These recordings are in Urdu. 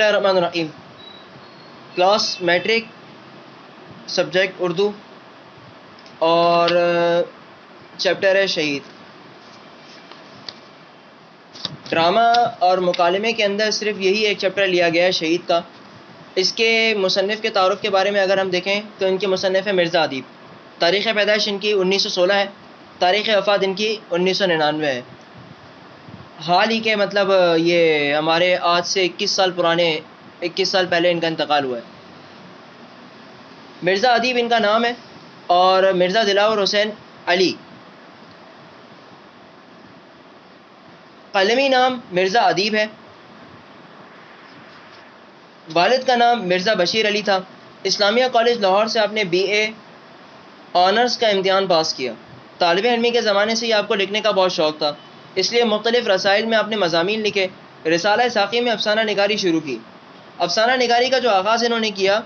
اللہ الرحمن الرحیم. کلاس میٹرک، سبجیکٹ اردو، اور چیپٹر ہے شہید. ڈرامہ اور مکالمے کے اندر صرف یہی ایک چیپٹر لیا گیا ہے شہید کا. اس کے مصنف کے تعارف کے بارے میں اگر ہم دیکھیں تو ان کے مصنف ہے مرزا ادیب. تاریخ پیدائش ان کی 1916 ہے. تاریخ وفات ان کی 1999 ہے. حال ہی کے مطلب یہ ہمارے آج سے 21 سال پہلے ان کا انتقال ہوا ہے. مرزا ادیب ان کا نام ہے، اور مرزا دلاور حسین علی. قلمی نام مرزا ادیب ہے. والد کا نام مرزا بشیر علی تھا. اسلامیہ کالج لاہور سے آپ نے BA آنرز کا امتحان پاس کیا. طالب علمی کے زمانے سے ہی آپ کو لکھنے کا بہت شوق تھا، اس لیے مختلف رسائل میں آپ نے مضامین لکھے. رسالہ ساقی میں افسانہ نگاری شروع کی. افسانہ نگاری کا جو آغاز انہوں نے کیا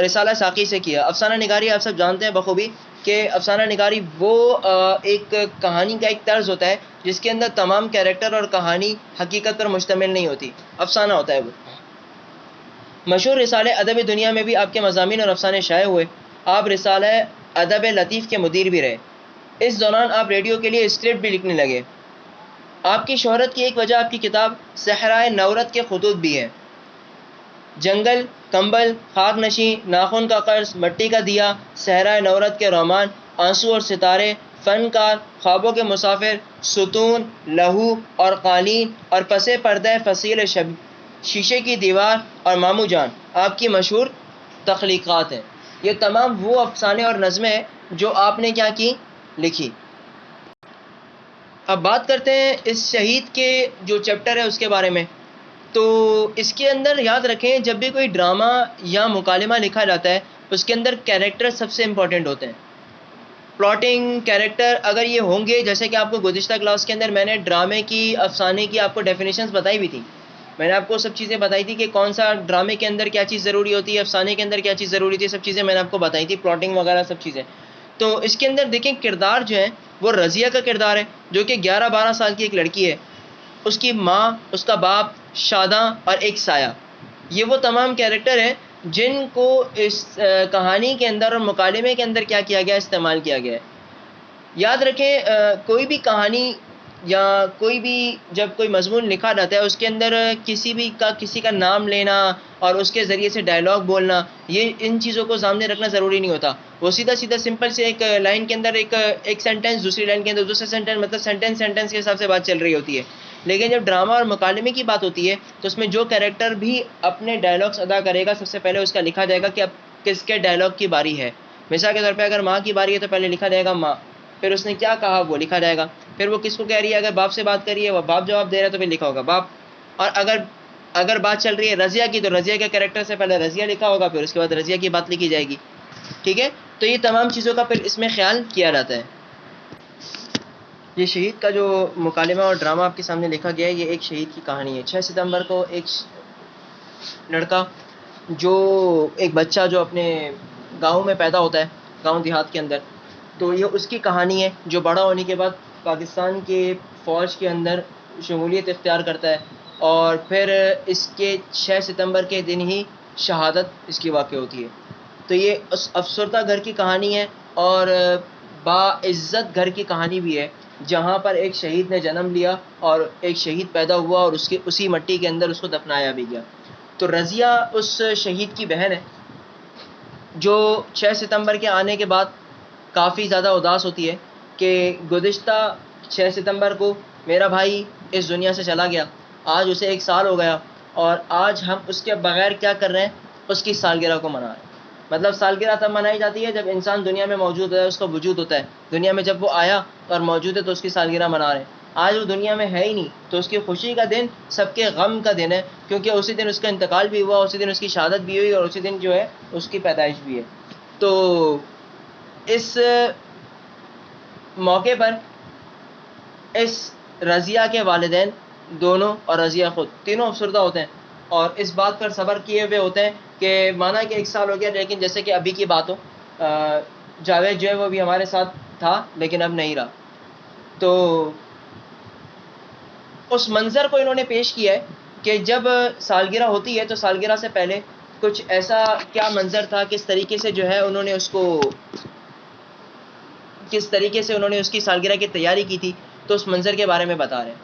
رسالہ ساقی سے کیا. افسانہ نگاری آپ سب جانتے ہیں بخوبی کہ افسانہ نگاری وہ ایک کہانی کا ایک طرز ہوتا ہے جس کے اندر تمام کیریکٹر اور کہانی حقیقت پر مشتمل نہیں ہوتی، افسانہ ہوتا ہے وہ. مشہور رسالہ ادب دنیا میں بھی آپ کے مضامین اور افسانے شائع ہوئے. آپ رسالہ ادب لطیف کے مدیر بھی رہے. اس دوران آپ ریڈیو کے لیے اسکرپٹ بھی لکھنے لگے. آپ کی شہرت کی ایک وجہ آپ کی کتاب صحرائے نورت کے خطوط بھی ہے. جنگل، کمبل، خاک نشیں، ناخن کا قرض، مٹی کا دیا، صحرائے نورت کے رومان، آنسو اور ستارے، فنکار، خوابوں کے مسافر، ستون، لہو اور قالین، اور پس پردہ فصیل شیشے کی دیوار اور مامو جان آپ کی مشہور تخلیقات ہیں. یہ تمام وہ افسانے اور نظمیں ہیں جو آپ نے کیا کی، لکھی. اب بات کرتے ہیں اس شہید کے جو چیپٹر ہے اس کے بارے میں. تو اس کے اندر یاد رکھیں جب بھی کوئی ڈرامہ یا مکالمہ لکھا جاتا ہے اس کے اندر کیریکٹر سب سے امپورٹنٹ ہوتے ہیں. پلاٹنگ کیریکٹر اگر یہ ہوں گے، جیسے کہ آپ کو گزشتہ کلاس کے اندر میں نے ڈرامے کی، افسانے کی آپ کو ڈیفینیشنز بتائی بھی تھی. میں نے آپ کو سب چیزیں بتائی تھی کہ کون سا ڈرامے کے اندر کیا چیز ضروری ہوتی ہے، افسانے کے اندر کیا چیز ضروری تھی، سب چیزیں میں نے آپ کو بتائی تھی، پلاٹنگ وغیرہ سب چیزیں. تو اس کے اندر دیکھیں کردار جو ہے وہ رضیہ کا کردار ہے جو کہ 11-12 سال کی ایک لڑکی ہے. اس کی ماں، اس کا باپ، شاداں اور ایک سایہ، یہ وہ تمام کیریکٹر ہیں جن کو اس کہانی کے اندر اور مکالمے کے اندر کیا کیا گیا، استعمال کیا گیا ہے. یاد رکھیں کوئی بھی کہانی یا کوئی بھی جب کوئی مضمون لکھا جاتا ہے اس کے اندر کسی کا نام لینا اور اس کے ذریعے سے ڈائلاگ بولنا، یہ ان چیزوں کو سامنے رکھنا ضروری نہیں ہوتا. وہ سیدھا سمپل سے ایک لائن کے اندر ایک سینٹینس، دوسری لائن کے اندر دوسرا سینٹینس، مطلب سینٹینس کے حساب سے بات چل رہی ہوتی ہے. لیکن جب ڈرامہ اور مکالمے کی بات ہوتی ہے تو اس میں جو کیریکٹر بھی اپنے ڈائلاگس ادا کرے گا سب سے پہلے اس کا لکھا جائے گا کہ اب کس کے ڈائلاگ کی باری ہے. مثال کے طور پہ اگر ماں کی باری ہے تو پہلے لکھا جائے گا ماں، پھر اس نے کیا کہا وہ لکھا جائے گا، پھر وہ کس کو کہہ رہی ہے، اگر باپ سے بات کر رہی ہے وہ باپ جواب دے رہا ہے تو پھر لکھا ہوگا باپ. اور اگر بات چل رہی ہے رضیہ کی تو رضیہ کے کیریکٹر سے پہلے رضیہ لکھا ہوگا، پھر اس کے بعد رضیہ کی بات لکھی جائے گی. ٹھیک ہے، تو یہ تمام چیزوں کا پھر اس میں خیال کیا جاتا ہے. یہ شہید کا جو مکالمہ اور ڈرامہ آپ کے سامنے لکھا گیا ہے یہ ایک شہید کی کہانی ہے. 6 ستمبر کو ایک لڑکا جو ایک بچہ جو اپنے گاؤں میں پیدا ہوتا ہے، گاؤں دیہات کے اندر، تو یہ اس کی کہانی ہے جو بڑا ہونے کے بعد پاکستان کے فوج کے اندر شمولیت اختیار کرتا ہے، اور پھر اس کے 6 ستمبر کے دن ہی شہادت اس کی واقع ہوتی ہے. تو یہ اس افسردہ گھر کی کہانی ہے اور باعزت گھر کی کہانی بھی ہے جہاں پر ایک شہید نے جنم لیا اور ایک شہید پیدا ہوا اور اسی مٹی کے اندر اس کو دفنایا بھی گیا. تو رضیہ اس شہید کی بہن ہے جو 6 ستمبر کے آنے کے بعد کافی زیادہ اداس ہوتی ہے کہ گزشتہ 6 ستمبر کو میرا بھائی اس دنیا سے چلا گیا، آج اسے 1 سال ہو گیا، اور آج ہم اس کے بغیر کیا کر رہے ہیں، اس کی سالگرہ کو منا رہے ہیں. مطلب سالگرہ تب منائی جاتی ہے جب انسان دنیا میں موجود ہے، اس کا وجود ہوتا ہے، دنیا میں جب وہ آیا اور موجود ہے تو اس کی سالگرہ منا رہے ہیں. آج وہ دنیا میں ہے ہی نہیں تو اس کی خوشی کا دن سب کے غم کا دن ہے، کیونکہ اسی دن اس کا انتقال بھی ہوا، اسی دن اس کی شہادت بھی ہوئی، اور اسی دن جو ہے اس کی پیدائش بھی ہے. تو اس موقع پر اس رضیہ کے والدین دونوں اور رضیہ خود تینوں افسردہ ہوتے ہیں اور اس بات پر صبر کیے ہوئے ہوتے ہیں کہ مانا کہ 1 سال ہو گیا، لیکن جیسے کہ ابھی کی بات ہو جاوید جو ہے وہ بھی ہمارے ساتھ تھا لیکن اب نہیں رہا. تو اس منظر کو انہوں نے پیش کیا ہے کہ جب سالگرہ ہوتی ہے تو سالگرہ سے پہلے کچھ ایسا کیا منظر تھا، کس طریقے سے جو ہے انہوں نے اس کی سالگرہ کی تیاری کی تھی، تو اس منظر کے بارے میں بتا رہے ہیں۔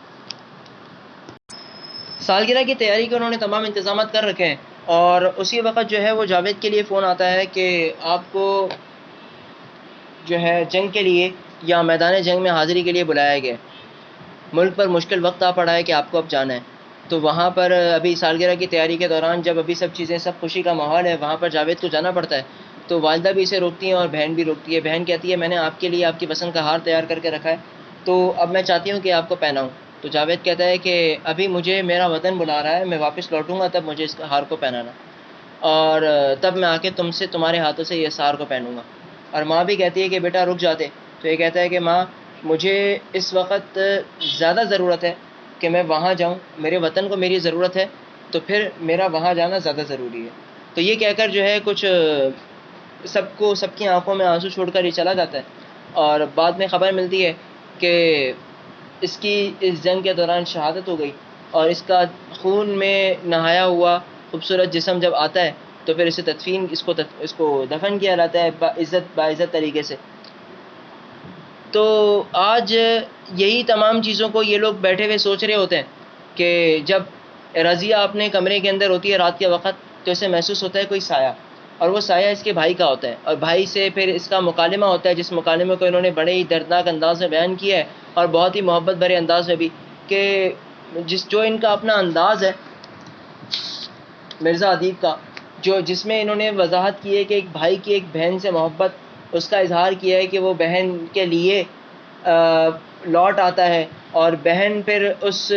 سالگرہ کی تیاری کے انہوں نے تمام انتظامات کر رکھے ہیں، اور اسی وقت جو ہے وہ جاوید کے لیے فون آتا ہے کہ آپ کو جو ہے جنگ کے لیے یا میدان جنگ میں حاضری کے لیے بلایا گیا، ملک پر مشکل وقت آ پڑا ہے کہ آپ کو اب جانا ہے۔ تو وہاں پر ابھی سالگرہ کی تیاری کے دوران جب ابھی سب چیزیں، سب خوشی کا ماحول ہے، وہاں پر جاوید کو جانا پڑتا ہے۔ تو والدہ بھی اسے روکتی ہیں اور بہن بھی روکتی ہے۔ بہن کہتی ہے میں نے آپ کے لیے آپ کی پسند کا ہار تیار کر کے رکھا ہے، تو اب میں چاہتی ہوں کہ آپ کو پہناؤں۔ تو جاوید کہتا ہے کہ ابھی مجھے میرا وطن بلا رہا ہے، میں واپس لوٹوں گا تب مجھے اس ہار کو پہنانا، اور تب میں آ کے تمہارے ہاتھوں سے یہ ہار کو پہنوں گا۔ اور ماں بھی کہتی ہے کہ بیٹا رک جاتے۔ تو یہ کہتا ہے کہ ماں مجھے اس وقت زیادہ ضرورت ہے کہ میں وہاں جاؤں، میرے وطن کو میری ضرورت ہے، تو پھر میرا وہاں جانا زیادہ ضروری ہے۔ تو یہ کہہ کر جو ہے کچھ سب کی آنکھوں میں آنسو چھوڑ کر یہ چلا جاتا ہے، اور بعد میں خبر ملتی ہے کہ اس جنگ کے دوران شہادت ہو گئی، اور اس کا خون میں نہایا ہوا خوبصورت جسم جب آتا ہے تو پھر اس کو دفن کیا جاتا ہے باعزت طریقے سے۔ تو آج یہی تمام چیزوں کو یہ لوگ بیٹھے ہوئے سوچ رہے ہوتے ہیں کہ جب رضیہ اپنے کمرے کے اندر ہوتی ہے رات کے وقت، تو اسے محسوس ہوتا ہے کوئی سایہ، اور وہ سایہ اس کے بھائی کا ہوتا ہے، اور بھائی سے پھر اس کا مکالمہ ہوتا ہے، جس مکالمے کو انہوں نے بڑے ہی دردناک انداز میں بیان کیا ہے، اور بہت ہی محبت بھرے انداز میں بھی، کہ جو ان کا اپنا انداز ہے مرزا ادیب کا، جس میں انہوں نے وضاحت کی ہے کہ ایک بھائی کی ایک بہن سے محبت، اس کا اظہار کیا ہے کہ وہ بہن کے لیے لوٹ آتا ہے، اور بہن پھر اس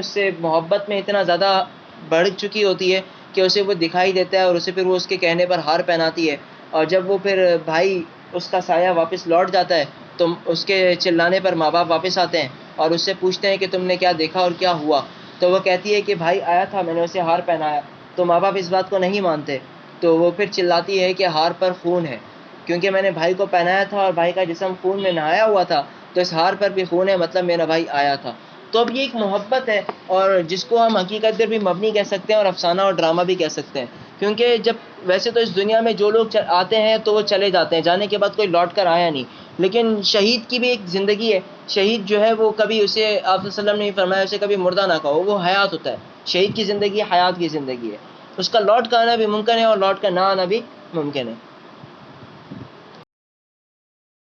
سے محبت میں اتنا زیادہ بڑھ چکی ہوتی ہے کہ اسے وہ دکھائی دیتا ہے، اور اسے پھر وہ اس کے کہنے پر ہار پہناتی ہے، اور جب وہ پھر بھائی اس کا سایہ واپس لوٹ جاتا ہے تو اس کے چلانے پر ماں باپ واپس آتے ہیں اور اس سے پوچھتے ہیں کہ تم نے کیا دیکھا اور کیا ہوا؟ تو وہ کہتی ہے کہ بھائی آیا تھا، میں نے اسے ہار پہنایا۔ تو ماں باپ اس بات کو نہیں مانتے، تو وہ پھر چلاتی ہے کہ ہار پر خون ہے، کیونکہ میں نے بھائی کو پہنایا تھا اور بھائی کا جسم خون میں نہایا ہوا تھا، تو اس ہار پر بھی خون ہے، مطلب میرا بھائی آیا تھا۔ تو اب یہ ایک محبت ہے، اور جس کو ہم حقیقت پر بھی مبنی کہہ سکتے ہیں اور افسانہ اور ڈرامہ بھی کہہ سکتے ہیں، کیونکہ جب ویسے تو اس دنیا میں جو لوگ آتے ہیں تو وہ چلے جاتے ہیں، جانے کے بعد کوئی لوٹ کر آیا نہیں، لیکن شہید کی بھی ایک زندگی ہے۔ شہید جو ہے وہ کبھی اسے آپ صلی اللہ علیہ وسلم نے فرمایا اسے کبھی مردہ نہ کہو، وہ حیات ہوتا ہے۔ شہید کی زندگی حیات کی زندگی ہے، اس کا لوٹ کر آنا بھی ممکن ہے اور لوٹ کر نہ آنا بھی ممکن ہے۔